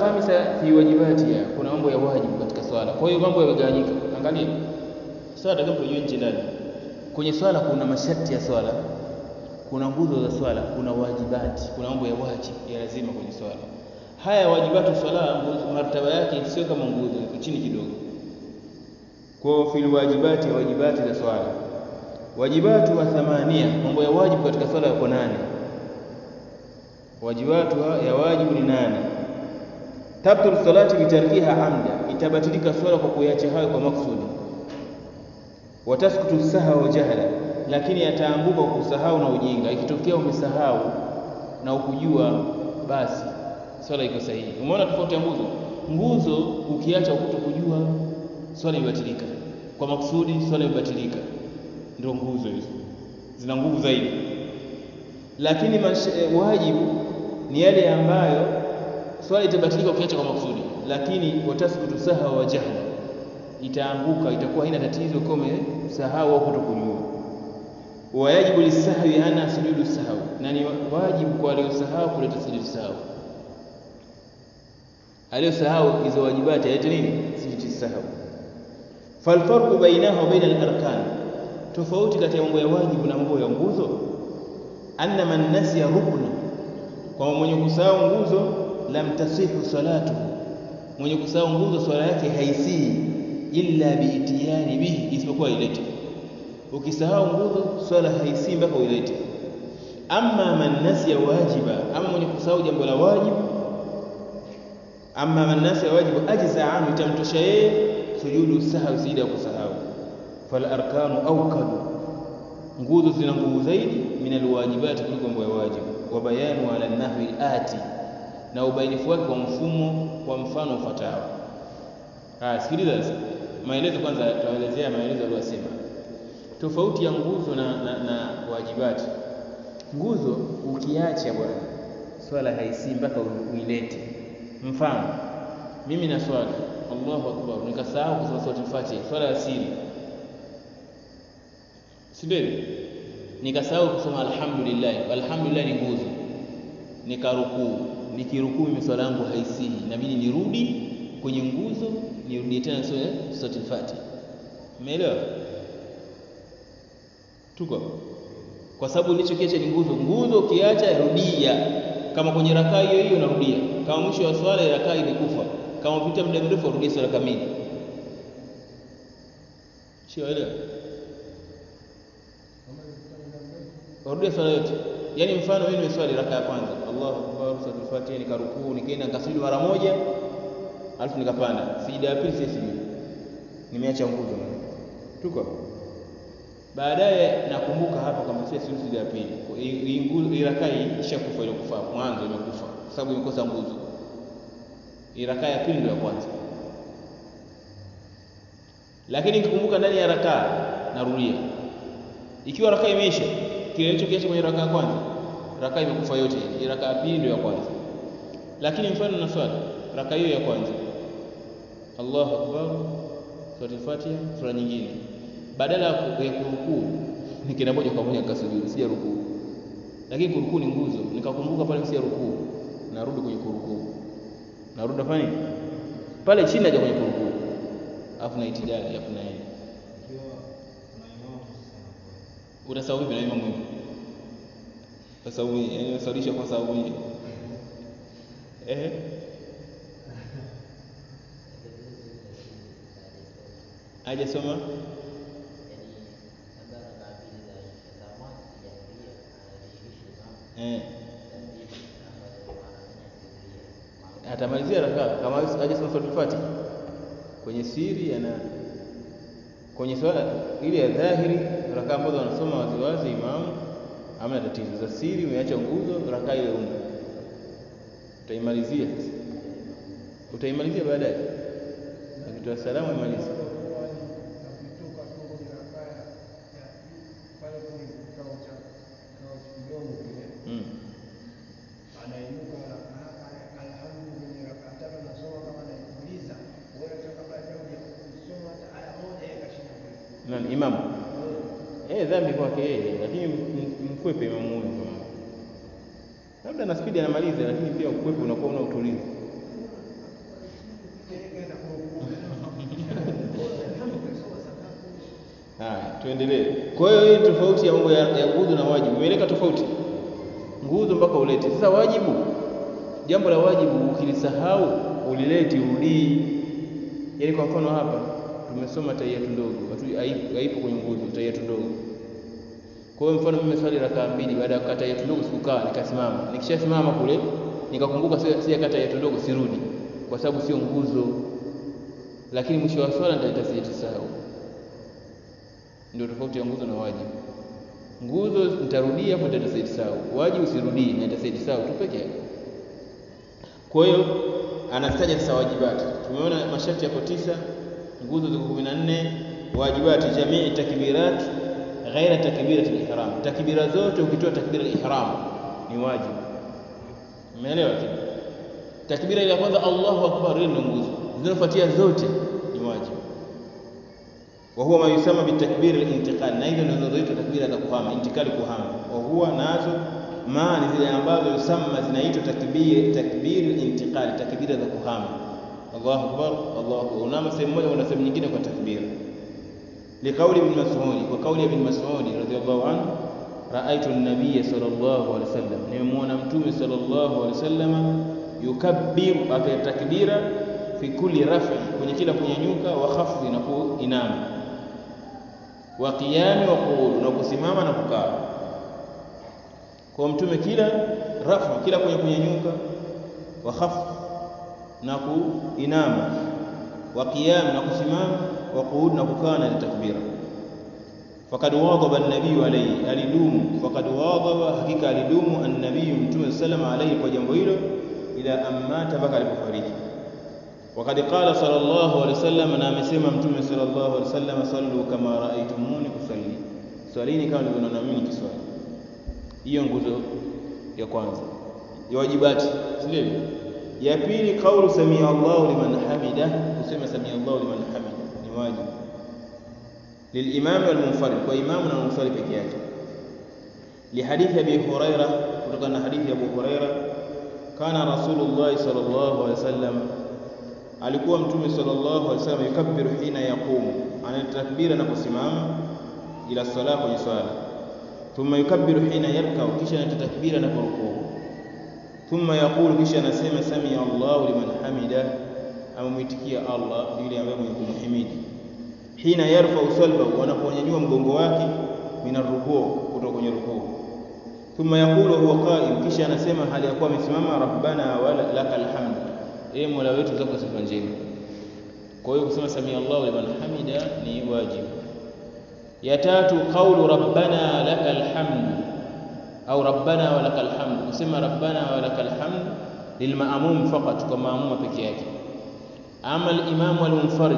khamisa fi wajibatiha, kuna mambo ya wajibu katika swala. Kwa hiyo mambo yamegawanyika. Angalia swala kama tujue nchi ndani. Kwenye swala kuna masharti ya swala, kuna nguzo za swala, kuna wajibati, kuna mambo ya wajibu ya lazima kwenye swala. Haya wajibatu swala martaba yake sio kama nguzo, iko chini kidogo. Kwa fil wajibati, wajibati za swala, wajibatu wa thamania, mambo ya wajibu katika swala yako 8. Wajibatu ya wajibu ni 8. Tabtul salati bitarkiha amda, itabatilika swala kwa kuacha hayo kwa maksudi. Wataskutu saha wa jahla, lakini yataanguka kwa kusahau na ujinga. Ikitokea umesahau na ukujua, basi swala iko sahihi. Umeona tofauti ya nguzo? Nguzo ukiacha kutokujua swala ibatilika, kwa maksudi swala ibatilika. Ndio nguzo hizo zina nguvu zaidi. Lakini wajibu ni yale ambayo swala itabatilika ukiacha kwa maksudi, lakini wataskutu saha wa jahla, itaanguka, itakuwa haina tatizo kama sahau au kutokujua. Wajibu lisahwi ana sujudu sahwi, na ni wajibu kwa aliyosahau kuleta sujudu sahwi. Aliyosahau hizo wajibati aite nini? Sujudu sahwi. Falfarqu bainaha wa baina al-arkan, tofauti kati ya mambo ya wajibu na mambo ya nguzo. Anna man nasiya rukna, kwa mwenye kusahau nguzo, lam tasihu salatu, mwenye kusahau nguzo swala yake haisii illa biitiyani bihi, isipokuwa ilete. Ukisahau nguzo swala haisii mpaka uilete. Amma man nasiya wajiba, ama mwenye kusahau jambo la wajibu, amma man nasiya wajibu ajza anhu, itamtosha yeye sujudu sahwi, sijida ya kusahau. Fal arkanu awkadu, nguzo zina nguvu zaidi min alwajibati, kuliko mambo ya wajibu. Wa bayanu ala nahwi alati, na ubainifu wake kwa mfumo, kwa mfano ufuatao. Sikiliza sasa maelezo. Kwanza tuelezea maelezo aliyosema tofauti ya nguzo na wajibati. Nguzo ukiacha bwana swala haisi mpaka uilete. Mfano mimi na swala Allahu akbar, nikasahau kusoma sura Fatiha, swala ya siri, sio? Nikasahau kusoma alhamdulillah. Alhamdulillah ni nguzo. Nikarukuu, nikirukuu mimi swala yangu haisi, inabidi nirudi kwenye nguzo, nirudie tena sura Fatiha. Umeelewa? Tuko kwa sababu nilichokiacha ni nguzo. Nguzo ukiacha rudia, kama kwenye rakaa hiyo hiyo unarudia. Kama mwisho wa swala rakaa ilikufa, kama upita muda mrefu urudie swala kamili. Sio ile urudie swala yote. Yaani mfano mimi nimeswali rakaa ya kwanza, Allahu akbar, sura Fatiha, nikarukuu, nikaenda nikasujud mara moja, alafu nikapanda sijida ya pili, sisi nimeacha nguzo. Tuko baadaye nakumbuka hapa kama sisi sujud ya pili, hii rakaa ishakufa, ile kufa mwanzo imekufa kwa sababu imekosa nguzo. Hii rakaa ya pili ndio ya kwanza, lakini nikikumbuka ndani ya rakaa narudia. Ikiwa rakaa imeisha, kile nilichokiacha kwenye rakaa ya kwanza, rakaa imekufa yote, hii rakaa ya pili ndio ya kwanza. Lakini mfano na swala rakaa hiyo ya kwanza, Allahu akbar, sura Fatiha, sura nyingine, badala ya kurukuu nikaenda moja kwa moja nikasujudu, sija rukuu. Lakini kurukuu ni nguzo, nikakumbuka pale sija rukuu, narudi kwenye kurukuu, narudi afanye pale chini aje kwenye kurukuu, afu na itidali, afu na yeye utasahau vipi na imamu hivi? Kwa sababu yani usalisha kwa sababu hii aje soma atamalizia rakaa kama aje soma sura Fatiha kwenye siri, ana kwenye swala ile ya dhahiri rakaa ambazo wanasoma waziwazi imamu, hamna tatizo. Za siri umeacha nguzo, rakaa ile utaimalizia sasa, utaimalizia baadaye akitoa salamu imalize. Nani imamu? Dhambi kwake yeye, lakini mkwepe imamu huyo. Labda na spidi anamaliza, lakini pia ukwepe unakuwa una utulivu. tuendelee. Kwa hiyo hii tofauti ya mambo ya nguzo na wajibu. Umeeleka tofauti. Nguzo mpaka ulete. Sasa wajibu, jambo la wajibu ukilisahau ulileti urudii. Yaani kwa mfano hapa tumesoma tahiyatu ndogo, haipo kwenye nguzo tahiyatu ndogo. Kwa hiyo mfano mimi swali rakaa 2 baada ya kukata tahiyatu ndogo sikukaa nikasimama. Nikishasimama kule nikakumbuka si kata tahiyatu ndogo sirudi kwa sababu sio nguzo. Lakini mwisho wa swala nitaleta sahau. Ndio tofauti ya nguzo na wajibu. Nguzo nitarudia hapo nitaleta sahau. Wajibu sirudii na nitaleta sahau tu peke yake. Kwa hiyo anataja sasa wajibati. Tumeona masharti yako 9, nguzo ziko 14, wajibati jamii takbirat ghaira takbirat al-ihram. Takbira zote ukitoa takbira al-ihram ni wajibu. Umeelewa? Takbira ile ya kwanza Allahu akbar ni nguzo. Zinazofuatia zote ni wajibu. Wa huwa ma yusama bitakbir al-intiqal. Na hizo ndio zinazoitwa takbira za kuhama, intikali kuhama. Wa huwa nazo maana zile ambazo yusama zinaitwa takbir al-intiqal, takbira za kuhama. Allahu akbar, Allahu akbar. Unama sehemu moja na sehemu nyingine kwa takbira. Liqauli ibn Mas'ud, kwa kauli ibn Mas'ud radhiyallahu anhu, ra'aytu an-nabiy sallallahu alayhi wasallam, nimemuona mtume sallallahu alayhi wasallam yukabbiru, akatakbira fi kulli raf'i, kwenye kila kunyanyuka, wa khafdi, na kuinama, wa qiyami, wa qu'ud, na kusimama na kukaa. Kwa mtume kila raf'u, kila kwenye kunyanyuka, wa khafdi, na kuinama, wa qiyam, na kusimama, wa qu'ud, na kukaa na takbira. Fakad wadhaba an-nabiy alayhi, alidumu, fakad wadhaba, hakika alidumu an-nabiy mtume sallallahu alayhi kwa jambo hilo, ila amata, mpaka alipofariki. Wakad qala sallallahu alayhi wasallam, na amesema mtume sallallahu alayhi wasallam, sallu kama raaitumuni usalli, swalini kama mlivyoona mimi nikiswali. Hiyo nguzo ya kwanza ya wajibati, sio? Ya pili, kaulu samia Allahu liman hamida, kusema samia Allahu liman hamida ni wajibu للإمام والمنفرد, kwa imamu na mswali peke yake. Lihadithi Abi Huraira, kutokana na hadithi ya Abu Huraira, kana Rasulullah sallallahu alaihi wasallam, alikuwa mtume sallallahu alaihi wasallam, yukabbiru hina yaqumu, anatakbira na kusimama, ila sala, kwenye swala. Thumma yukabbiru hina yarkau, kisha anatakbira na kurukuu. Thumma yaqulu, kisha anasema samia Allahu liman hamida, amemwitikia Allah yule ambaye mwenye kumhimidi. Hina yarfa'u salbahu, wanaponyanyua mgongo wake, min ar-rukuu, kutoka kwenye rukuu. Thumma yaqulu huwa qa'im, kisha anasema hali ya kuwa amesimama, rabbana wa lakal hamd, Mola wetu zako sifa njema. Kwa hiyo kusema samia Allahu liman hamida ni wajibu. Ya tatu, qawlu rabbana lakal hamd au rabbana wa lakal hamd, kusema rabbana wa lakal hamd lilmaamum faqat, kwa maamuma peke yake. Ama al-imam wal-munfarid,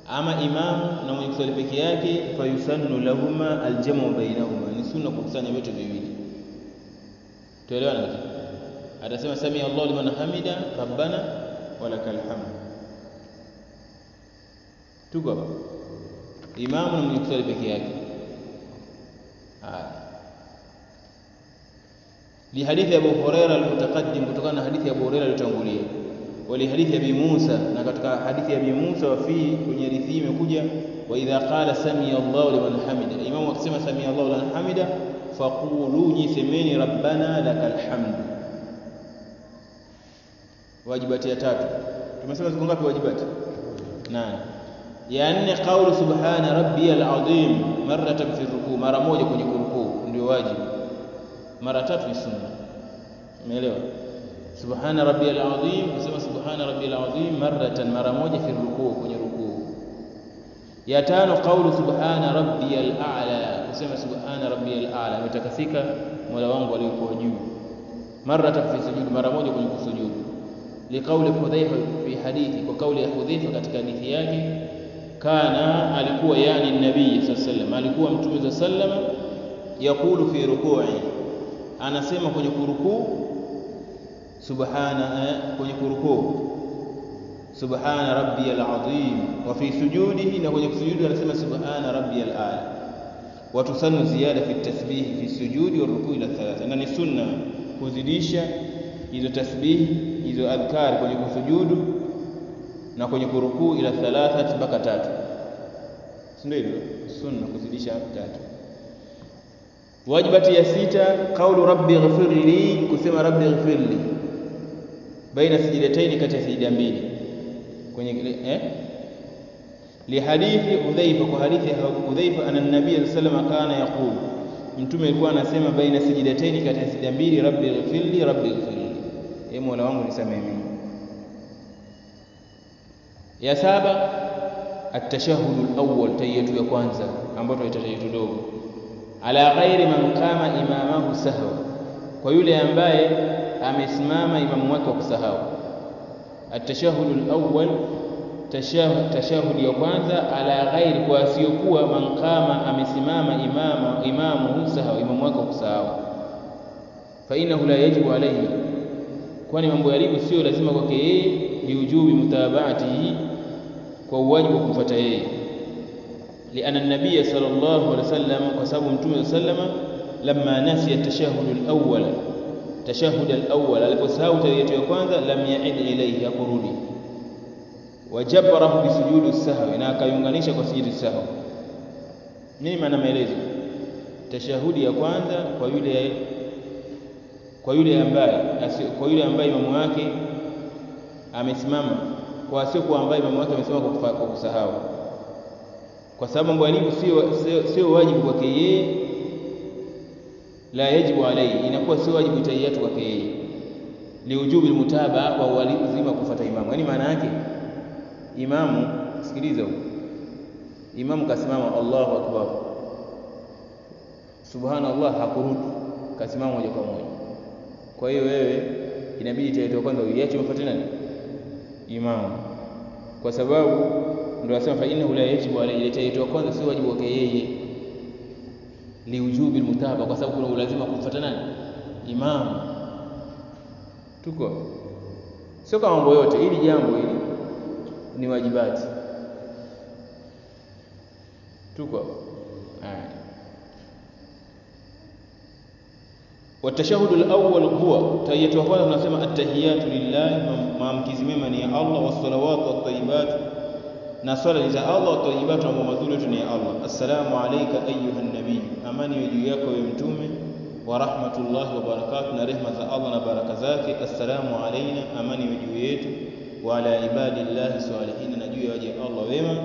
ama imam na mwenye kuswali peke yake, fayusannu lahuma aljamu bainahuma, ni sunna kukusanya vitu viwili. Tuelewana kitu? Atasema samia Allahu liman hamida, rabbana wa lakal hamd. Tuko hapa, imam na mwenye kuswali peke yake. Li hadithi Abu Huraira al-mutaqaddim, kutokana na hadithi ya Abu Huraira iliyotangulia. Wali hadithi Abi Musa, na katika hadithi ya Abi Musa wafi, kwenye hadithi imekuja wa idha qala samia Allahu liman hamida, imamu akisema samia Allahu liman hamida, faqulu, nisemeni rabbana lakal hamd. Wajibati ya tatu tumesema ziko ngapi wajibati? 8. Ya 4, qawlu subhana rabbiyal azim marratan fi rukuu, mara moja kwenye kurukuu ndio wajibu, mara 3 ni sunna. Umeelewa? Subhana rabbiyal azim, kusema subhana rabbiyal azim marratan, mara moja, fi rukuu, kwenye rukuu. Ya 5, qawlu subhana rabbiyal a'la, kusema subhana rabbiyal a'la, umetakasika Mola wangu aliyekuwa juu, marratan fi sujud, mara moja kwenye kusujudu. Liqauli Hudhaifa fi hadithi, kwa kauli ya Hudhaifa katika hadithi yake, kana, alikuwa, yani nabii sallallahu alaihi wasallam, alikuwa mtume sallallahu alaihi wasallam, yaqulu fi ruku'i, anasema kwenye kurukuu, subhana, kwenye kurukuu subhana rabbiyal azim, wa fi sujudihi, na kwenye kusujudu anasema subhana rabbiyal a'la. Wa tusannu ziyada fi tasbih fi sujudi wa rukuu ila 3, na ni sunna kuzidisha hizo tasbih, hizo adhkar kwenye kusujudu na kwenye kurukuu ila 3, mpaka 3. ndio hivyo sunna kuzidisha 3. Wajibati ya 6 qaulu rabbi ighfirli, kusema rabbi ighfirli baina sajdatayn, kati ya sajda mbili kwenye li hadithi Udhaifa, kwa hadithi ya Udhaifa anna nabii sallallahu alayhi wasallam kana yaqul, mtume alikuwa anasema baina sajdatayn, kati ya sajda mbili, rabbi ighfirli rabbi ighfirli, ee Mola wangu nisamehe mimi. Ya 7 at-tashahhud al-awwal, tahiyatu ya kwanza ambayo tunaita tahiyatu dogo, ala ghairi man qama imamahu sahwa, kwa yule ambaye amesimama imamu wake kwa kusahau. At-tashahhud al-awwal, tashahhud ya kwanza, ala ghairi, kwa asiyokuwa, man qama, amesimama, imamu sahwa, imamu wake kwa kusahau. Fa innahu la yajibu alayhi, kwani mambo yalivyo sio lazima kwake yeye, liujubi mutabaatihi, kwa wajibu kumfuata yeye. Lianna an-nabiy sallallahu alayhi wasallam, kwa sababu mtume sallallahu lamma nasiya tashahhud al-awwal, aliposahau tahiyatu ya kwanza, lam ya'id ilayhi, akurudi. Wajabarahu bisujudi as-sahwi, na akaiunganisha kwa sujudi sahwi. Nini maana maelezo? Tashahudi ya kwanza kwa yule ambaye imamu wake amesimama, kwa sio kwa ambaye imamu wake amesimama kwa kusahau, kwa sababu mambo yalivyo sio wajibu kwake yeye, la yajibu alayhi, inakuwa sio wajibu tahiyatu kwake yeye, liujubi almutabaa, kwa lazima kufuata imamu. Yani maana yake imamu, sikiliza huko, imamu kasimama Allahu akbar, subhanallah, hakurudi, kasimama moja kwa moja. Kwa hiyo wewe inabidi tahiyatu kwanza uiache, ufuate nani? Imamu, kwa sababu ndio anasema fa innahu la yajibu alayhi, tahiyatu kwanza sio wajibu wake yeye, liujubi almutaba, kwa sababu kuna ulazima kumfuata nani? Imamu. Tuko sio kama mambo yote, ili jambo hili ni wajibati. Tuko والتشهد الأول هو تحية وقال tunasema التحيات لله, maamkizi mema ni ya Allah, wassalawat wattayyibat, na swala za Allah, wattayyibat, na mazuri yote ni ya Allah. Assalamu alayka ayuha nabii, amani iwe juu yako wewe mtume, wa rahmatullahi wa barakatuh, na rehema za Allah na baraka zake. Assalamu alayna, amani iwe juu yetu, wa ala ibadillahi salihin, na juu ya waja Allah wema.